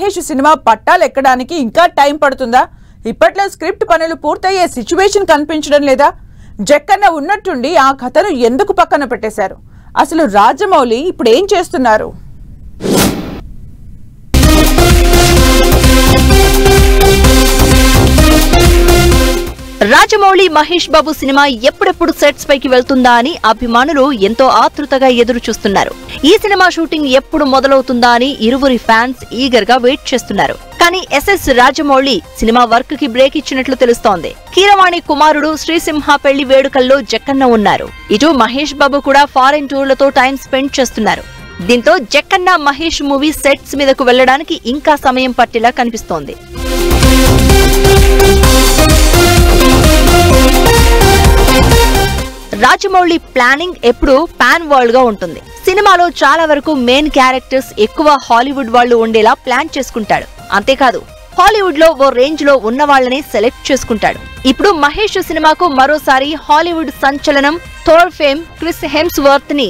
Mahesh cinema పట్టాలెక్కడానికి ఇంకా time పడుతుందా? ఇప్పట్లో స్క్రిప్ట్ పనులు పూర్తయ్యే సిచ్యువేషన్ కనిపించడం లేదా? జక్కన్న ఉన్నట్టుండి ఆ కథను ఎందుకు పక్కన పెట్టేశారు? అసలు రాజమౌళి ఇప్పుడు ఏం చేస్తున్నారు? రాజమౌళి మహేష్ బాబు సినిమా ఎప్పుడెప్పుడు సెట్స్ పైకి వెళ్తుందా అని అభిమానులు ఎంతో ఆతృతగా ఎదురు చూస్తున్నారు. ఈ సినిమా షూటింగ్ ఎప్పుడు మొదలవుతుందా అని ఇరువురి ఫ్యాన్స్ ఈగర్ గా వెయిట్ చేస్తున్నారు. కానీ ఎస్ఎస్ రాజమౌళి సినిమా వర్క్ కి బ్రేక్ ఇచ్చినట్లు తెలుస్తోంది. కీరవాణి కుమారుడు శ్రీసింహ పెళ్లి వేడుకల్లో జక్కన్న ఉన్నారు. ఇటు మహేష్ బాబు కూడా ఫారెన్ టూర్లతో టైం స్పెండ్ చేస్తున్నారు. దీంతో జక్కన్న మహేష్ మూవీ సెట్స్ మీదకు వెళ్లడానికి ఇంకా సమయం పట్టేలా కనిపిస్తోంది. రాజమౌళి ప్లానింగ్ ఎప్పుడు పాన్ వరల్డ్ గా ఉంటుంది. సినిమాలో చాలా వరకు మెయిన్ క్యారెక్టర్స్ ఎక్కువ హాలీవుడ్ వాళ్ళు ఉండేలా ప్లాన్ చేసుకుంటాడు. అంతేకాదు హాలీవుడ్ లో ఓ రేంజ్ లో ఉన్న వాళ్ళని సెలెక్ట్ చేసుకుంటాడు. ఇప్పుడు మహేష్ సినిమాకు మరోసారి హాలీవుడ్ సంచలనం థోర్ ఫేమ్ క్రిస్ హెమ్స్వర్త్ ని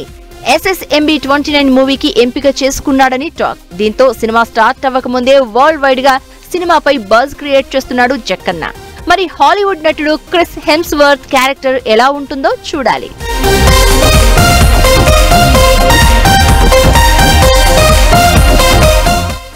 SSMB29 మూవీకి ఎంపిక చేసుకున్నాడని టాక్. దీంతో సినిమా స్టార్ట్ అవ్వకముందే వరల్డ్ వైడ్ గా సినిమాపై బజ్ క్రియేట్ చేస్తున్నాడు జక్కన్న. మరి హాలీవుడ్ నటుడు క్రిస్ హెమ్స్వర్త్ క్యారెక్టర్ ఎలా ఉంటుందో చూడాలి.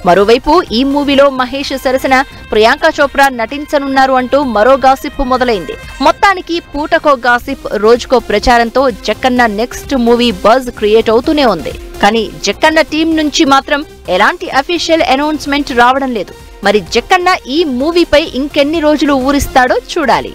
మరోవైపు ఈ మూవీలో మహేష్ సరసన ప్రియాంక చోప్రా నటించనున్నారు అంటూ మరో గాసిప్ మొదలైంది. మొత్తానికి పూటకో గాసిప్, రోజుకో ప్రచారంతో Jakkanna next movie buzz create అవుతూనే ఉంది. కానీ జక్కన్న టీం నుంచి మాత్రం ఎలాంటి అఫీషియల్ అనౌన్స్మెంట్ రావడం లేదు. మరి జక్కన్న ఈ మూవీపై ఇంకెన్ని రోజులు ఊరిస్తాడో చూడాలి.